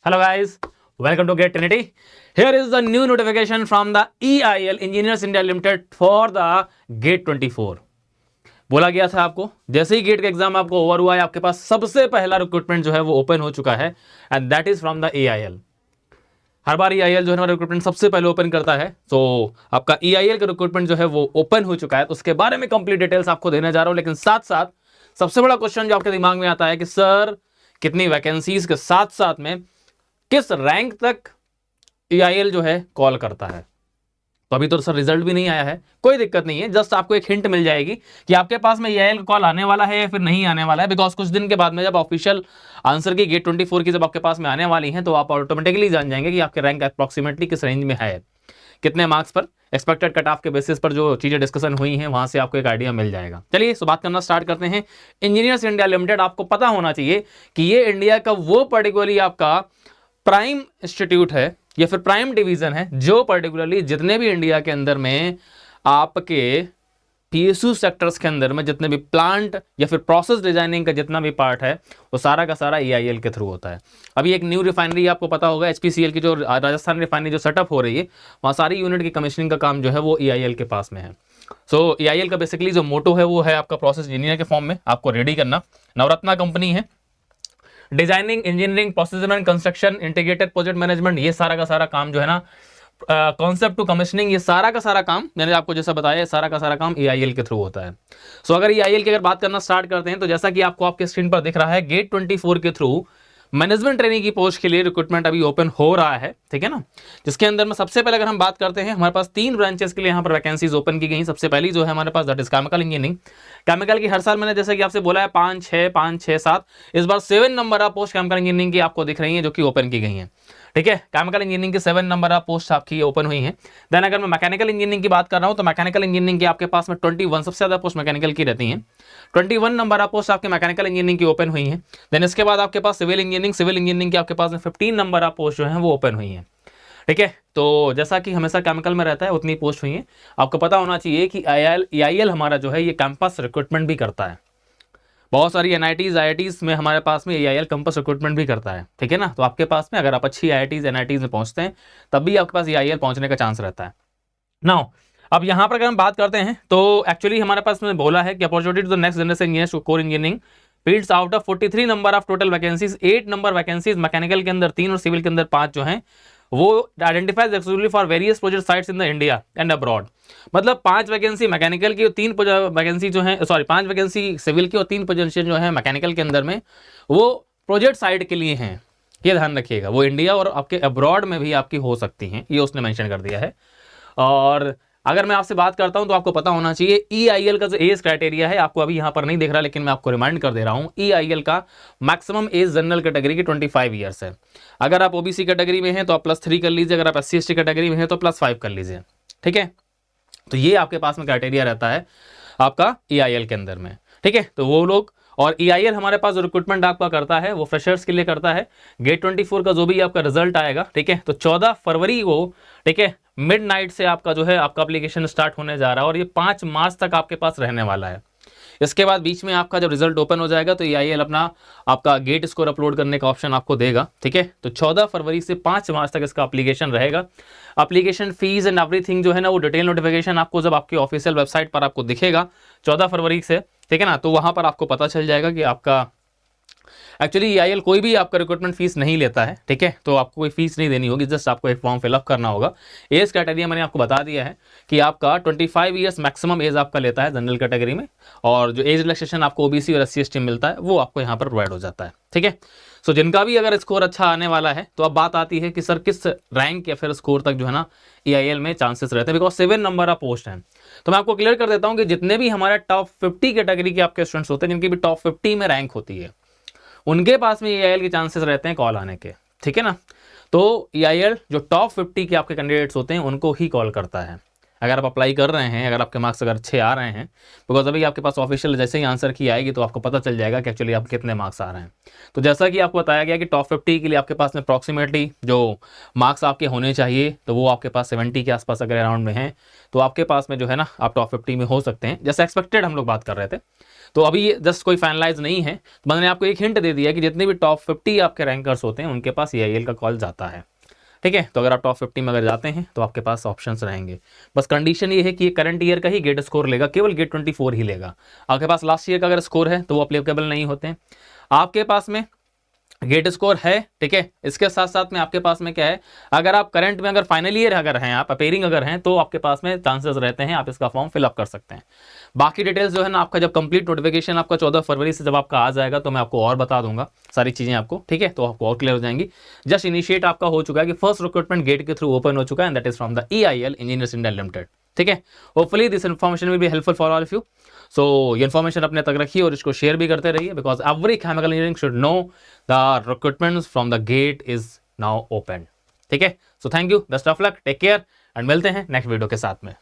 Hello guys, welcome to Get Trinity. Here is the new notification from the EIL Engineers India Limited for the GATE 24. बोला गया था आपको जैसे ही gate का exam आपको over हुआ है आपके पास सबसे पहला रिक्रूटमेंट जो है वो ओपन हो चुका है and that is from the EIL. Her bar EIL जो है हमारा रिक्रूटमेंट सबसे पहले ओपन करता है. तो आपका EIL का रिक्रूटमेंट जो है वो ओपन हो चुका है, तो उसके बारे में कंप्लीट डिटेल्स आपको देने जा रहा हूं. लेकिन साथ साथ सबसे बड़ा क्वेश्चन जो आपके दिमाग में आता है कि सर कितनी वैकेंसीज के साथ साथ में किस रैंक तक EIL जो है कॉल करता है. तो अभी तो सर रिजल्ट भी नहीं आया है, कोई दिक्कत नहीं है, जस्ट आपको एक हिंट मिल जाएगी कि आपके पास में EIL का कॉल आने वाला है या फिर नहीं आने वाला है. बिकॉज कुछ दिन के बाद में जब ऑफिशियल आंसर की गेट 24 की जब आपके पास में आने वाली है तो आप ऑटोमेटिकली जान जाएंगे कि आपके रैंक अप्रॉक्सीमेटली किस रेंज में है, कितने मार्क्स पर, एक्सपेक्टेड कट ऑफ के बेसिस पर जो चीजें डिस्कशन हुई हैं वहां से आपको एक आइडिया मिल जाएगा. चलिए सो बात करना स्टार्ट करते हैं. इंजीनियर्स इंडिया लिमिटेड, आपको पता होना चाहिए कि ये इंडिया का वो पर्टिकुलरली आपका प्राइम इंस्टीट्यूट है या फिर प्राइम डिवीजन है जो पर्टिकुलरली जितने भी इंडिया के अंदर में आपके PSU सेक्टर्स के अंदर में जितने भी प्लांट या फिर प्रोसेस डिजाइनिंग का जितना भी पार्ट है वो सारा का सारा EIL के थ्रू होता है. अभी एक न्यू रिफाइनरी आपको पता होगा HPCL की जो राजस्थान रिफाइनरी जो सेटअप हो रही है वहाँ सारी यूनिट की कमीशनिंग का काम जो है वो EIL के पास में है. सो EIL का बेसिकली जो मोटो है वो है आपका प्रोसेस इंजीनियर के फॉर्म में आपको रेडी करना. नवरत्ना कंपनी है, designing, engineering, process and construction, integrated project management, ये सारा का सारा काम जो है ना, कॉन्सेप्ट टू कमीशनिंग, ये सारा का सारा काम मैंने आपको जैसा बताया सारा का सारा काम EIL के थ्रू होता है. सो अगर EIL की अगर बात करना स्टार्ट करते हैं तो जैसा कि आपको आपके स्क्रीन पर दिख रहा है गेट 24 के थ्रू मैनेजमेंट ट्रेनिंग की पोस्ट के लिए रिक्रूटमेंट अभी ओपन हो रहा है, ठीक है ना. जिसके अंदर में सबसे पहले अगर हम बात करते हैं हमारे पास 3 ब्रांचेस के लिए यहाँ पर वैकेंसीज ओपन की गई. सबसे पहली जो है हमारे पास that is chemical engineering. Chemical की हर साल मैंने जैसे कि आपसे बोला है 5, 6, 7, इस बार 7 number of post chemical engineering की आपको दिख रही है जो कि ओपन की गई है, ठीक है. केमिकल इंजीनियरिंग की 7 नंबर ऑफ पोस्ट आपकी ओपन हुई है. देन अगर मैं मैकेनिकल इंजीनियरिंग की बात कर रहा हूं तो मैकेनिकल इंजीनियरिंग की आपके पास में 21 सबसे ज्यादा पोस्ट मैकेनिकल की रहती हैं. 21 नंबर ऑफ पोस्ट आपके मैकेनिकल इंजीनियरिंग की ओपन हुई है. देन इसके बाद आपके पास सिविल इंजीनियरिंग की आपके पास में 15 नंबर ऑफ पोस्ट जो है वो ओपन हुई है, ठीक है. तो जैसा कि हमेशा केमिकल में रहता है उतनी पोस्ट हुई है. आपको पता होना चाहिए कि EIL हमारा जो है ये कैंपस रिक्रूटमेंट भी करता है. बहुत सारी NITs IITs में हमारे पास में EIL कैंपस रिक्रूटमेंट भी करता है, ठीक है ना. तो आपके पास में अगर आप अच्छी IITs NITs में पहुंचते हैं तब भी आपके पास EIL पहुंचने का चांस रहता है. नाउ अब यहाँ पर अगर हम बात करते हैं तो एक्चुअली हमारे पास में बोला है कि opportunity to the next generation engineers to core engineering fields out of 43 number of total vacancies, 8 number vacancies mechanical के अंदर 3 और सिविल के अंदर 5 जो हैं वो identifies exclusively for various project sites in the India and abroad. मतलब 5 vacancy mechanical की और 3 वैकेंसी जो है 5 वैकेंसी सिविल की और 3 पोजीशन जो है मैकेनिकल के अंदर में वो प्रोजेक्ट साइट के लिए हैं. ये ध्यान रखिएगा, वो इंडिया और आपके अब्रॉड में भी आपकी हो सकती हैं, ये उसने मेंशन कर दिया है. और अगर मैं आपसे बात करता हूं तो आपको पता होना चाहिए EIL का जो एज क्राइटेरिया है आपको अभी यहां पर नहीं दिख रहा लेकिन मैं आपको रिमाइंड कर दे रहा हूं. EIL का मैक्सिमम एज जनरल कैटेगरी की 25 ईयर्स है. अगर आप OBC कैटेगरी में हैं तो आप +3 कर लीजिए, अगर आप SC ST कैटेगरी में हैं तो +5 कर लीजिए, ठीक है. तो ये आपके पास में क्राइटेरिया रहता है आपका EIL के अंदर में, ठीक है. तो वो लोग और EIL हमारे पास जो रिक्रूटमेंट आपका करता है वो फ्रेशर्स के लिए करता है. गेट 24 का जो भी आपका रिजल्ट आएगा, ठीक है, तो 14 फरवरी को, ठीक है, मिडनाइट से आपका जो है आपका एप्लीकेशन स्टार्ट होने जा रहा है और ये 5 मार्च तक आपके पास रहने वाला है. इसके बाद बीच में आपका जब रिजल्ट ओपन हो जाएगा तो EIL अपना आपका गेट स्कोर अपलोड करने का ऑप्शन आपको देगा, ठीक है. तो 14 फरवरी से 5 मार्च तक इसका एप्लीकेशन रहेगा. एप्लीकेशन फीस एंड एवरीथिंग जो है ना वो डिटेल नोटिफिकेशन आपको जब आपकी ऑफिशियल वेबसाइट पर आपको दिखेगा 14 फरवरी से, ठीक है ना, तो वहां पर आपको पता चल जाएगा कि आपका एक्चुअली EIL कोई भी आपका रिक्रूटमेंट फीस नहीं लेता है, ठीक है. तो आपको कोई फीस नहीं देनी होगी, जस्ट आपको एक फॉर्म फिलअप करना होगा. एज क्राइटेरिया मैंने आपको बता दिया है कि आपका 25 ईयर्स मैक्सिमम एज आपका लेता है जनरल कैटेगरी में, और जो एज रिलैक्सेशन आपको OBC और SC ST मिलता है वो आपको यहाँ पर प्रोवाइड हो जाता है, ठीक है. सो जिनका भी अगर स्कोर अच्छा आने वाला है तो अब बात आती है कि सर किस रैंक या फिर स्कोर तक जो है ना EIL में चांसेस रहते हैं, बिकॉज 7 नंबर ऑफ पोस्ट हैं. तो मैं आपको क्लियर कर देता हूँ कि जितने भी हमारे टॉप 50 कैटेगरी के आपके स्टूडेंट्स होते हैं जिनकी भी टॉप 50 में रैंक होती है उनके पास में EIL के चांसेस रहते हैं कॉल आने के, ठीक है ना. तो EIL जो टॉप 50 के आपके कैंडिडेट्स होते हैं उनको ही कॉल करता है. अगर आप अप्लाई कर रहे हैं, अगर आपके मार्क्स अगर अच्छे आ रहे हैं, बिकॉज अभी आपके पास ऑफिशियल जैसे ही आंसर की आएगी तो आपको पता चल जाएगा कि एक्चुअली आप कितने मार्क्स आ रहे हैं। तो जैसा कि आपको बताया गया कि टॉप 50 के लिए आपके पास में अप्रॉक्सीमेटली जो मार्क्स आपके होने चाहिए तो वो आपके पास 70 के आसपास अगर अराउंड में हैं तो आपके पास में जो है ना आप टॉप 50 में हो सकते हैं, जैसे एक्सपेक्टेड हम लोग बात कर रहे थे। तो अभी ये जस्ट कोई फाइनलाइज नहीं है, तो मैंने आपको एक हिंट दे दिया कि जितने भी टॉप 50 आपके रैंकर्स होते हैं उनके पास EIL का कॉल जाता है। ठीक है, तो अगर आप टॉप 50 में अगर जाते हैं तो आपके पास ऑप्शंस रहेंगे। बस कंडीशन ये है कि ये करंट ईयर का ही गेट स्कोर लेगा, केवल गेट 24 ही लेगा। आपके पास लास्ट ईयर का अगर स्कोर है तो वो अप्लीकेबल नहीं होते हैं। आपके पास में गेट स्कोर है, ठीक है, इसके साथ साथ में आपके पास में क्या है, अगर आप करंट में अगर फाइनल ईयर अगर हैं, आप अपेयरिंग अगर हैं, तो आपके पास में चांसेस रहते हैं आप इसका फॉर्म फिलअप कर सकते हैं। बाकी डिटेल्स जो है ना आपका जब कंप्लीट नोटिफिकेशन आपका 14 फरवरी से जब आपका आ जाएगा तो मैं आपको और बता दूंगा सारी चीजें आपको, ठीक है, तो आपको और क्लियर हो जाएंगी। जस्ट इनिशिएट आपका हो चुका है कि फर्स्ट रिक्रूटमेंट गेट के थ्रू ओपन हो चुका है, and that is from the EIL engineers India limited. ठीक है, hopefully this information will be helpful for all of you. So ये इन्फॉर्मेशन अपने तक रखिए और इसको शेयर भी करते रहिए, because every chemical engineering should know the recruitment from the gate is now open. ठीक है, so thank you, best of luck, take care, and मिलते हैं नेक्स्ट वीडियो के साथ में।